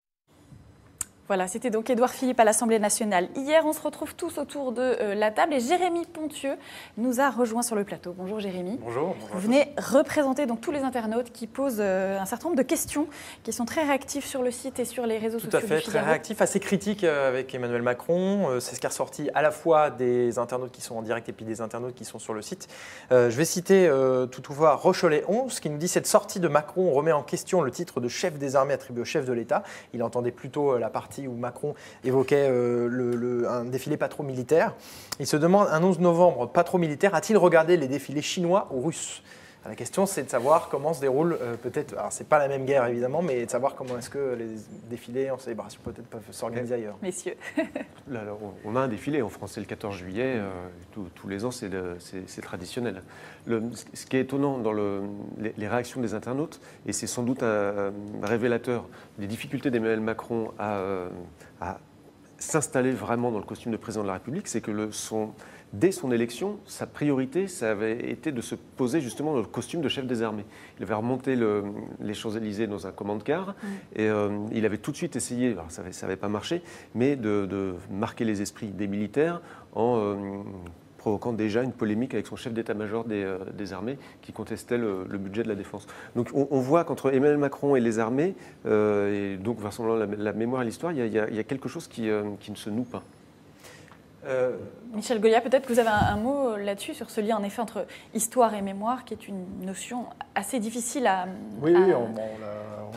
Speaker 1: Voilà, c'était donc Édouard Philippe à l'Assemblée nationale. Hier, on se retrouve tous autour de la table et Jérémy Pontieux nous a rejoint sur le plateau. Bonjour Jérémy.
Speaker 9: Bonjour.
Speaker 1: Vous venez représenter donc tous les internautes qui posent un certain nombre de questions, qui sont très réactifs sur le site et sur les réseaux sociaux.
Speaker 9: Tout à fait, très réactifs, assez critiques avec Emmanuel Macron. C'est ce qui est ressorti à la fois des internautes qui sont en direct et puis des internautes qui sont sur le site. Je vais citer toutefois Rochelet 11 qui nous dit « Cette sortie de Macron remet en question le titre de chef des armées attribué au chef de l'État ». Il entendait plutôt la partie où Macron évoquait un défilé pas trop militaire. Il se demande, un 11 novembre pas trop militaire, a-t-il regardé les défilés chinois ou russes ? La question, c'est de savoir comment se déroule peut-être, alors c'est pas la même guerre évidemment, mais de savoir comment est-ce que les défilés en célébration peut-être peuvent s'organiser ailleurs.
Speaker 1: Messieurs.
Speaker 3: Là, on a un défilé en France, c'est le 14 juillet, tous les ans c'est traditionnel. Ce qui est étonnant dans les réactions des internautes, et c'est sans doute un révélateur des difficultés d'Emmanuel Macron à s'installer vraiment dans le costume de président de la République, c'est que dès son élection, sa priorité, ça avait été de se poser justement dans le costume de chef des armées. Il avait remonté les Champs-Élysées dans un command-car et il avait tout de suite essayé, alors ça n'avait pas marché, mais de marquer les esprits des militaires en provoquant déjà une polémique avec son chef d'état-major des armées qui contestait le budget de la défense. Donc on voit qu'entre Emmanuel Macron et les armées, et donc rassemblant la mémoire et l'histoire, il y a quelque chose qui ne se noue pas.
Speaker 1: Michel Goya, peut-être que vous avez un mot là-dessus, sur ce lien en effet entre histoire et mémoire, qui est une notion assez difficile à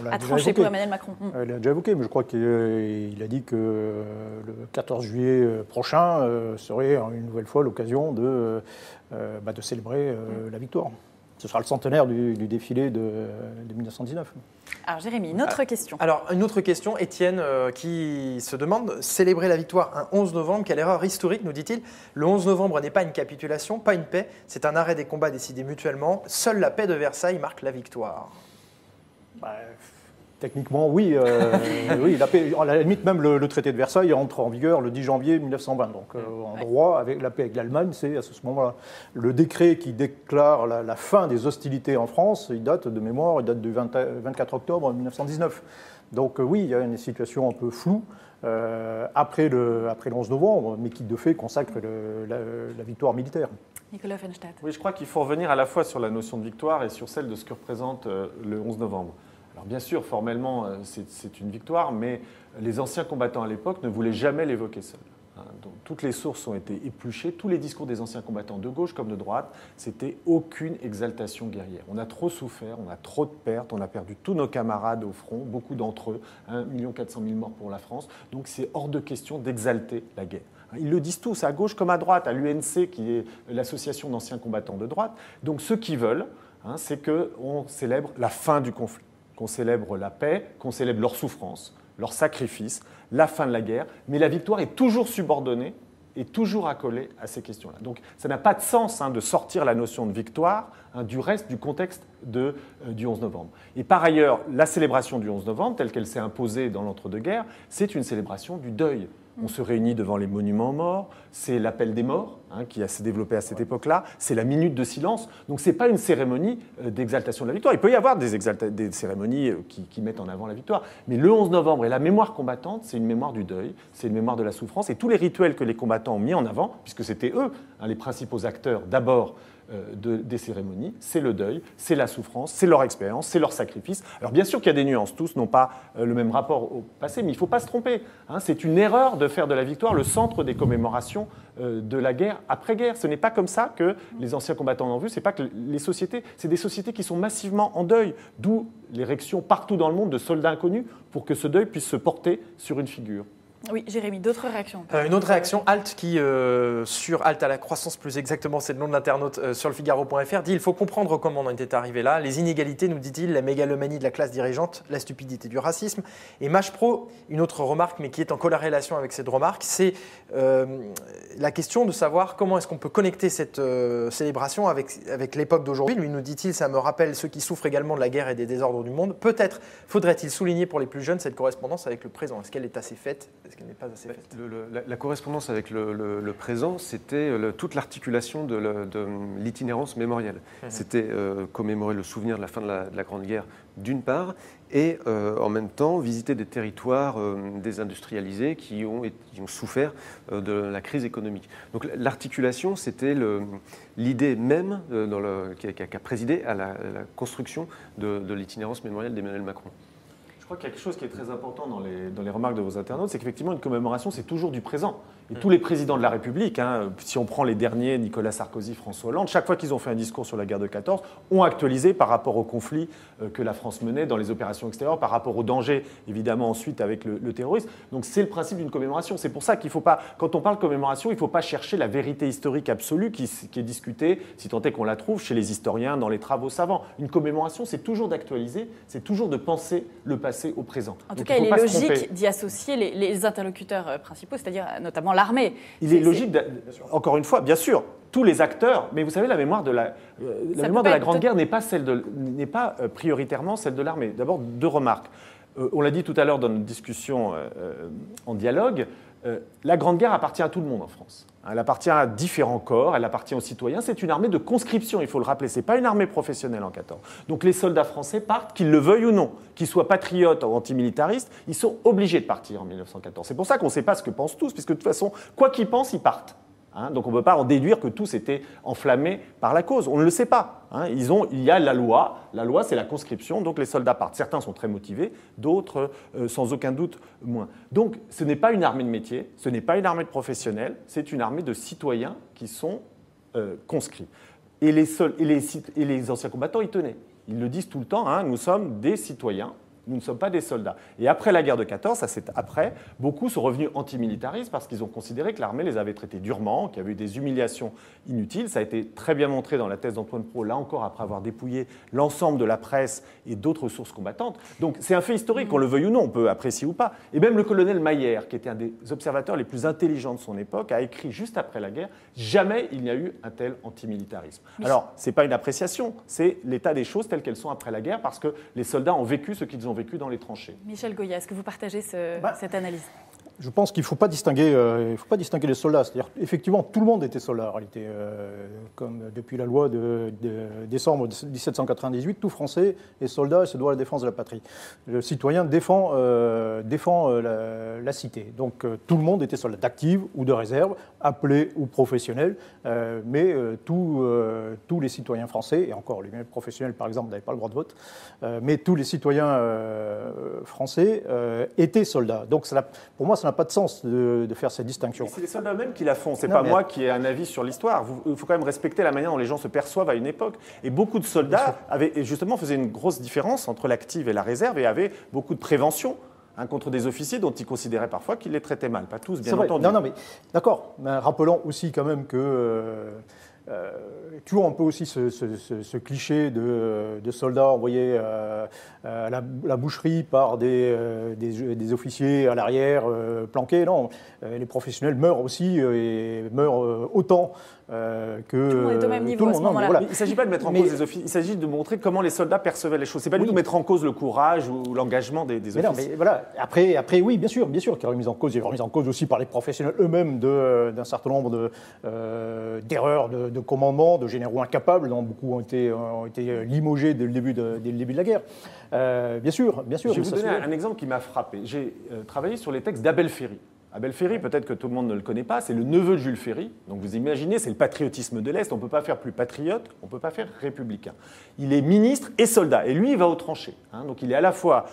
Speaker 5: l'a
Speaker 1: trancher pour Emmanuel Macron.
Speaker 5: Il l'a déjà évoqué, mais je crois qu'il a dit que le 14 juillet prochain serait une nouvelle fois l'occasion de célébrer la victoire. Ce sera le centenaire du défilé de 1919.
Speaker 1: Alors Jérémy, une autre question.
Speaker 9: Alors une autre question, Étienne qui se demande, célébrer la victoire un 11 novembre, quelle erreur historique, nous dit-il. Le 11 novembre n'est pas une capitulation, pas une paix, c'est un arrêt des combats décidé mutuellement. Seule la paix de Versailles marque la victoire.
Speaker 5: Techniquement, oui. Oui, la paix, à la limite, même le traité de Versailles entre en vigueur le 10 janvier 1920. Donc, en droit, avec la paix avec l'Allemagne, c'est à ce moment-là. Le décret qui déclare la fin des hostilités en France, il date de mémoire, il date du 24 octobre 1919. Donc, oui, il y a une situation un peu floue après le 11 novembre, mais qui, de fait, consacre la victoire militaire.
Speaker 1: Nicolas Offenstadt.
Speaker 7: Oui, je crois qu'il faut revenir à la fois sur la notion de victoire et sur celle de ce que représente le 11 novembre. Alors bien sûr, formellement, c'est une victoire, mais les anciens combattants à l'époque ne voulaient jamais l'évoquer seuls. Donc, toutes les sources ont été épluchées, tous les discours des anciens combattants de gauche comme de droite, c'était aucune exaltation guerrière. On a trop souffert, on a trop de pertes, on a perdu tous nos camarades au front, beaucoup d'entre eux, 1 400 000 morts pour la France, donc c'est hors de question d'exalter la guerre. Ils le disent tous, à gauche comme à droite, à l'UNC, qui est l'association d'anciens combattants de droite. Donc ceux qui veulent, c'est qu'on célèbre la fin du conflit, qu'on célèbre la paix, qu'on célèbre leur souffrance, leur sacrifice, la fin de la guerre, mais la victoire est toujours subordonnée et toujours accolée à ces questions-là. Donc ça n'a pas de sens de sortir la notion de victoire du reste du contexte du 11 novembre. Et par ailleurs, la célébration du 11 novembre, telle qu'elle s'est imposée dans l'entre-deux-guerres, c'est une célébration du deuil. On se réunit devant les monuments aux morts, c'est l'appel des morts qui s'est développé à cette époque-là, c'est la minute de silence. Donc ce n'est pas une cérémonie d'exaltation de la victoire. Il peut y avoir des cérémonies qui mettent en avant la victoire, mais le 11 novembre et la mémoire combattante, c'est une mémoire du deuil, c'est une mémoire de la souffrance, et tous les rituels que les combattants ont mis en avant, puisque c'était eux les principaux acteurs d'abord des cérémonies, c'est le deuil, c'est la souffrance, c'est leur expérience, c'est leur sacrifice. Alors bien sûr qu'il y a des nuances, tous n'ont pas le même rapport au passé, mais il ne faut pas se tromper. C'est une erreur de faire de la victoire le centre des commémorations de la guerre après-guerre. Ce n'est pas comme ça que les anciens combattants l'ont vu, c'est pas que les sociétés, c'est des sociétés qui sont massivement en deuil, d'où l'érection partout dans le monde de soldats inconnus pour que ce deuil puisse se porter sur une figure.
Speaker 1: Oui, Jérémy, d'autres réactions?
Speaker 9: Une autre réaction, Alt, qui, sur Alt à la croissance plus exactement, c'est le nom de l'internaute sur le Figaro.fr, dit « Il faut comprendre comment on en était arrivé là. Les inégalités, nous dit-il, la mégalomanie de la classe dirigeante, la stupidité du racisme. » Et Mashpro, une autre remarque, mais qui est en corrélation avec cette remarque, c'est la question de savoir comment est-ce qu'on peut connecter cette célébration avec l'époque d'aujourd'hui. Lui, nous dit-il, ça me rappelle ceux qui souffrent également de la guerre et des désordres du monde. Peut-être faudrait-il souligner pour les plus jeunes cette correspondance avec le présent. Est-ce qu'elle est assez faite ? Est-ce qu'elle n'est pas assez faite ?
Speaker 3: La correspondance avec le présent, c'était toute l'articulation de l'itinérance mémorielle. C'était commémorer le souvenir de la fin de la Grande Guerre, d'une part, et en même temps visiter des territoires désindustrialisés qui ont souffert de la crise économique. Donc l'articulation, c'était l'idée même qui a présidé à la construction de l'itinérance mémorielle d'Emmanuel Macron.
Speaker 7: crois qu'il y a quelque chose qui est très important dans les remarques de vos internautes, c'est qu'effectivement, une commémoration, c'est toujours du présent. Et tous les présidents de la République, si on prend les derniers, Nicolas Sarkozy, François Hollande, chaque fois qu'ils ont fait un discours sur la guerre de 14, ont actualisé par rapport au conflit que la France menait dans les opérations extérieures, par rapport au danger, évidemment, ensuite avec le terrorisme. Donc c'est le principe d'une commémoration. C'est pour ça qu'il ne faut pas, quand on parle commémoration, il ne faut pas chercher la vérité historique absolue qui est discutée, si tant est qu'on la trouve, chez les historiens, dans les travaux savants. Une commémoration, c'est toujours d'actualiser, c'est toujours de penser le passé au présent.
Speaker 1: En tout cas, il est logique d'y associer les interlocuteurs principaux, c'est-à-dire notamment l'armée.
Speaker 7: Il est logique, encore une fois, bien sûr, tous les acteurs, mais vous savez, la mémoire de la Grande Guerre n'est pas prioritairement celle de l'armée. D'abord, 2 remarques. On l'a dit tout à l'heure dans notre discussion en dialogue, la Grande Guerre appartient à tout le monde en France. Elle appartient à différents corps, elle appartient aux citoyens. C'est une armée de conscription, il faut le rappeler. Ce n'est pas une armée professionnelle en 14. Donc les soldats français partent, qu'ils le veuillent ou non, qu'ils soient patriotes ou antimilitaristes, ils sont obligés de partir en 1914. C'est pour ça qu'on ne sait pas ce que pensent tous, puisque de toute façon, quoi qu'ils pensent, ils partent. Donc on ne peut pas en déduire que tous étaient enflammés par la cause. On ne le sait pas. Il y a la loi. La loi, c'est la conscription, donc les soldats partent. Certains sont très motivés, d'autres, sans aucun doute, moins. Donc ce n'est pas une armée de métier, ce n'est pas une armée de professionnels, c'est une armée de citoyens qui sont conscrits. Et les anciens combattants y tenaient. Ils le disent tout le temps, nous sommes des citoyens. Nous ne sommes pas des soldats. Et après la guerre de 14, ça c'est après, beaucoup sont revenus antimilitaristes parce qu'ils ont considéré que l'armée les avait traités durement, qu'il y avait eu des humiliations inutiles. Ça a été très bien montré dans la thèse d'Antoine Pro, là encore après avoir dépouillé l'ensemble de la presse et d'autres sources combattantes. Donc c'est un fait historique, qu'on le veuille ou non, on peut apprécier ou pas. Et même le colonel Maillère, qui était un des observateurs les plus intelligents de son époque, a écrit juste après la guerre « Jamais il n'y a eu un tel antimilitarisme ». Alors, ce n'est pas une appréciation, c'est l'état des choses telles qu'elles sont après la guerre, parce que les soldats ont vécu ce qu'ils ont vécu dans les tranchées.
Speaker 1: Michel Goya, est-ce que vous partagez cette analyse ?
Speaker 5: Je pense qu'il ne faut pas distinguer les soldats. C'est-à-dire, effectivement, tout le monde était soldat en réalité. Comme depuis la loi de décembre 1798, tout Français est soldat et se doit à la défense de la patrie. Le citoyen défend la cité. Donc tout le monde était soldat, d'actif ou de réserve, appelé ou professionnel. Mais tous les citoyens français, et encore les professionnels par exemple n'avaient pas le droit de vote, mais tous les citoyens français étaient soldats. Donc pour moi, ça n'a pas de sens de faire cette distinction.
Speaker 7: C'est les soldats eux-mêmes qui la font, c'est pas moi qui ai un avis sur l'histoire. Il faut quand même respecter la manière dont les gens se perçoivent à une époque. Et beaucoup de soldats faisaient une grosse différence entre l'active et la réserve et avaient beaucoup de prévention contre des officiers dont ils considéraient parfois qu'ils les traitaient mal. Pas tous, bien entendu.
Speaker 5: Non, mais d'accord. Mais rappelons aussi quand même que... toujours un peu aussi ce cliché de soldats envoyés à la boucherie par des officiers à l'arrière, planqués. Non, les professionnels meurent aussi et meurent autant que...
Speaker 1: Tout le monde est au même niveau à ce moment-là.
Speaker 7: Voilà. Il ne s'agit pas de mettre en cause les officiers, il s'agit de montrer comment les soldats percevaient les choses. Ce n'est pas du tout mettre en cause le courage ou l'engagement des officiers.
Speaker 5: Non, mais voilà. Après, oui, bien sûr qu'il y a remise en cause. Il y a remise en cause aussi par les professionnels eux-mêmes d'un certain nombre d'erreurs de commandement, de généraux incapables, dont beaucoup ont été limogés dès le début de la guerre. Bien sûr.
Speaker 7: Je vais vous donner un exemple qui m'a frappé. J'ai travaillé sur les textes d'Abel Ferry. Abel Ferry, peut-être que tout le monde ne le connaît pas, c'est le neveu de Jules Ferry. Donc vous imaginez, c'est le patriotisme de l'Est. On ne peut pas faire plus patriote, on ne peut pas faire républicain. Il est ministre et soldat. Et lui, il va aux tranchées. Donc il est à la fois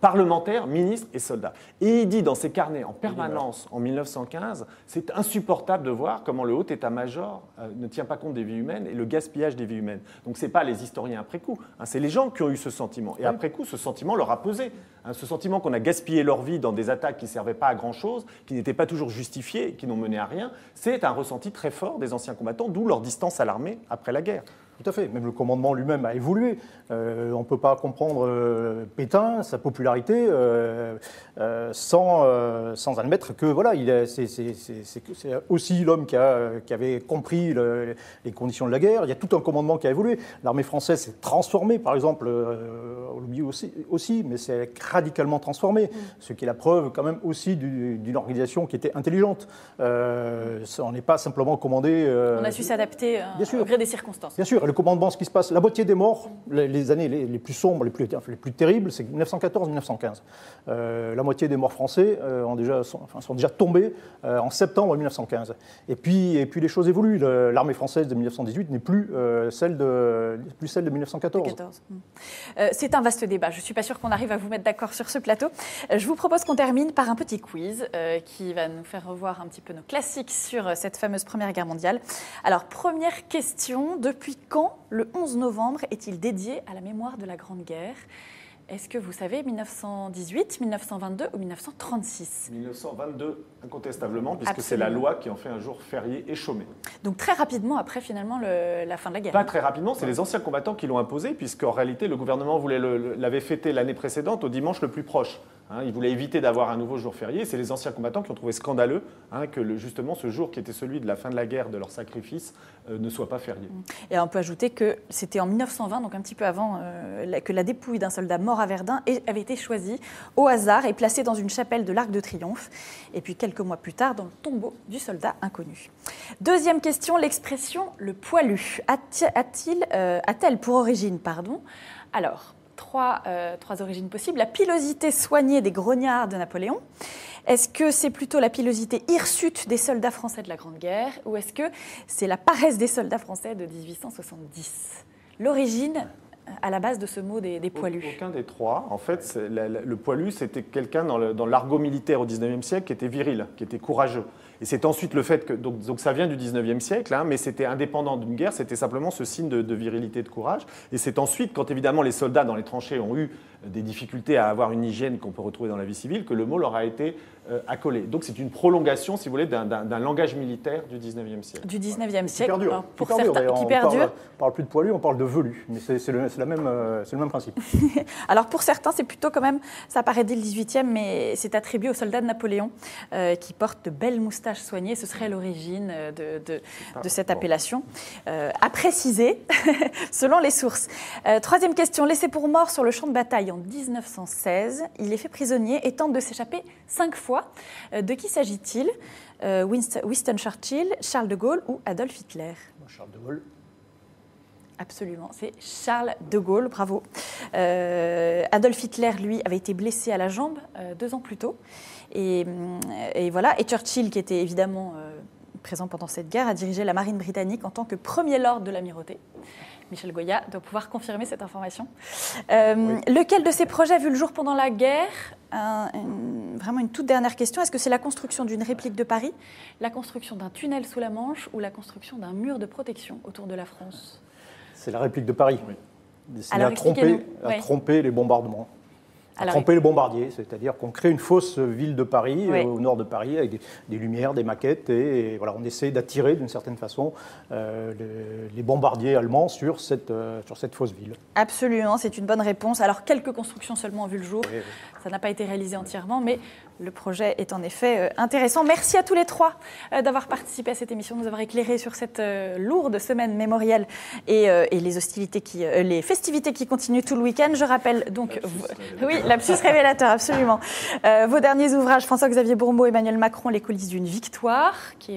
Speaker 7: parlementaire, ministre et soldat. Et il dit dans ses carnets en permanence, en 1915, c'est insupportable de voir comment le haut état-major ne tient pas compte des vies humaines et le gaspillage des vies humaines. Donc ce n'est pas les historiens après coup, c'est les gens qui ont eu ce sentiment. Et après coup, ce sentiment leur a pesé. Ce sentiment qu'on a gaspillé leur vie dans des attaques qui ne servaient pas à grand-chose, qui n'étaient pas toujours justifiées, qui n'ont mené à rien, c'est un ressenti très fort des anciens combattants, d'où leur distance à l'armée après la guerre.
Speaker 5: Tout à fait. Même le commandement lui-même a évolué. On ne peut pas comprendre Pétain, sa popularité, sans admettre que voilà, c'est aussi l'homme qui avait compris les conditions de la guerre. Il y a tout un commandement qui a évolué. L'armée française s'est transformée, par exemple, on l'oublie aussi, mais c'est radicalement transformée. Ce qui est la preuve quand même aussi d'une organisation qui était intelligente. On n'est pas simplement commandé...
Speaker 1: on a su s'adapter au gré des circonstances.
Speaker 5: Bien sûr. Le commandement, ce qui se passe, la moitié des morts, les années les plus sombres, les plus terribles, c'est 1914-1915. La moitié des morts français sont déjà tombés en septembre 1915. Et puis les choses évoluent. L'armée française de 1918 n'est plus celle de 1914.
Speaker 1: C'est un vaste débat. Je ne suis pas sûre qu'on arrive à vous mettre d'accord sur ce plateau. Je vous propose qu'on termine par un petit quiz qui va nous faire revoir un petit peu nos classiques sur cette fameuse Première Guerre mondiale. Alors, première question, depuis quand le 11 novembre est-il dédié à la mémoire de la Grande Guerre ? Est-ce que vous savez 1918, 1922 ou 1936 ?
Speaker 7: 1922, incontestablement, puisque c'est la loi qui en fait un jour férié et chômé.
Speaker 1: Donc très rapidement après finalement la fin de la guerre.
Speaker 7: Pas très rapidement, c'est les anciens combattants qui l'ont imposé, puisqu'en réalité le gouvernement l'avait fêté l'année précédente au dimanche le plus proche. Il voulait éviter d'avoir un nouveau jour férié. C'est les anciens combattants qui ont trouvé scandaleux que justement ce jour qui était celui de la fin de la guerre, de leur sacrifice, ne soit pas férié.
Speaker 1: Et on peut ajouter que c'était en 1920, donc un petit peu avant, que la dépouille d'un soldat mort à Verdun avait été choisie au hasard et placée dans une chapelle de l'Arc de Triomphe. Et puis quelques mois plus tard, dans le tombeau du soldat inconnu. Deuxième question, l'expression « le poilu » a-t-elle pour origine, alors, trois origines possibles. La pilosité soignée des grognards de Napoléon. Est-ce que c'est plutôt la pilosité hirsute des soldats français de la Grande Guerre ou est-ce que c'est la paresse des soldats français de 1870 ? L'origine à la base de ce mot des poilus.
Speaker 7: Aucun des trois. En fait, le poilu, c'était quelqu'un dans l'argot militaire au XIXe siècle qui était viril, qui était courageux. Et c'est ensuite le fait que, donc ça vient du XIXe siècle, mais c'était indépendant d'une guerre, c'était simplement ce signe de virilité, de courage. Et c'est ensuite, quand évidemment les soldats dans les tranchées ont eu des difficultés à avoir une hygiène qu'on peut retrouver dans la vie civile, que le mot leur a été accolé. Donc c'est une prolongation, si vous voulez, d'un langage militaire du XIXe siècle.
Speaker 1: Du XIXe siècle.
Speaker 5: Qui perdure.
Speaker 1: Pour certains, qui perdure.
Speaker 5: On ne parle plus de poilu, on parle de velu. Mais c'est le même principe.
Speaker 1: Alors pour certains, c'est plutôt quand même, ça apparaît dès le XVIIIe, mais c'est attribué aux soldats de Napoléon qui portent de belles moustaches soignées. Ce serait l'origine de cette appellation. À préciser, selon les sources. Troisième question, laissé pour mort sur le champ de bataille en 1916. Il est fait prisonnier et tente de s'échapper 5 fois. De qui s'agit-il ? Winston Churchill, Charles de Gaulle ou Adolf Hitler ?
Speaker 5: Charles de Gaulle.
Speaker 1: Absolument, c'est Charles de Gaulle, bravo. Adolf Hitler, lui, avait été blessé à la jambe 2 ans plus tôt. Et voilà. Et Churchill, qui était évidemment présent pendant cette guerre, a dirigé la marine britannique en tant que premier lord de l'amirauté. Michel Goya doit pouvoir confirmer cette information. Oui. Lequel de ces projets a vu le jour pendant la guerre ? Vraiment une toute dernière question. Est-ce que c'est la construction d'une réplique de Paris, la construction d'un tunnel sous la Manche ou la construction d'un mur de protection autour de la France ?
Speaker 5: C'est la réplique de Paris. Oui.
Speaker 1: Alors,
Speaker 5: à tromper les bombardements. Tromper les bombardiers, c'est-à-dire qu'on crée une fausse ville de Paris, au nord de Paris, avec des lumières, des maquettes, et voilà, on essaie d'attirer d'une certaine façon les bombardiers allemands sur cette fausse ville.
Speaker 1: Absolument, c'est une bonne réponse. Alors, quelques constructions seulement ont vu le jour. Oui. Ça n'a pas été réalisé entièrement, mais le projet est en effet intéressant. Merci à tous les 3 d'avoir participé à cette émission, de nous avoir éclairé sur cette lourde semaine mémorielle et les festivités qui continuent tout le week-end. Je rappelle donc... Oui, lapsus révélateur, absolument. Vos derniers ouvrages, François-Xavier Bourmeau, Emmanuel Macron, Les coulisses d'une victoire, qui a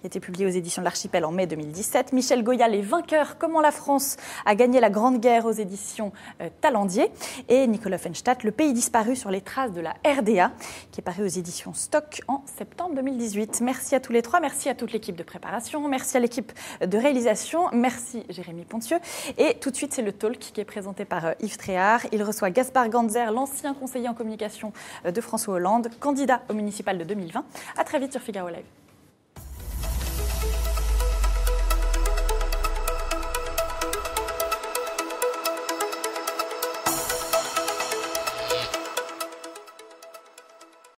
Speaker 1: été publié aux éditions de l'Archipel en mai 2017. Michel Goya, Les vainqueurs, comment la France a gagné la Grande Guerre aux éditions Talendier. Et Nicolas Offenstadt, Le pays disparu sur les traces de la RDA, qui est paru aux éditions Stock en septembre 2018. Merci à tous les 3, merci à toute l'équipe de préparation, merci à l'équipe de réalisation, merci Jérémy Pontieux. Et tout de suite, c'est le Talk qui est présenté par Yves Tréhard. Il reçoit Gaspard Ganzer, l'ancien conseiller en communication de François Hollande, candidat au municipal de 2020. À très vite sur Figaro Live.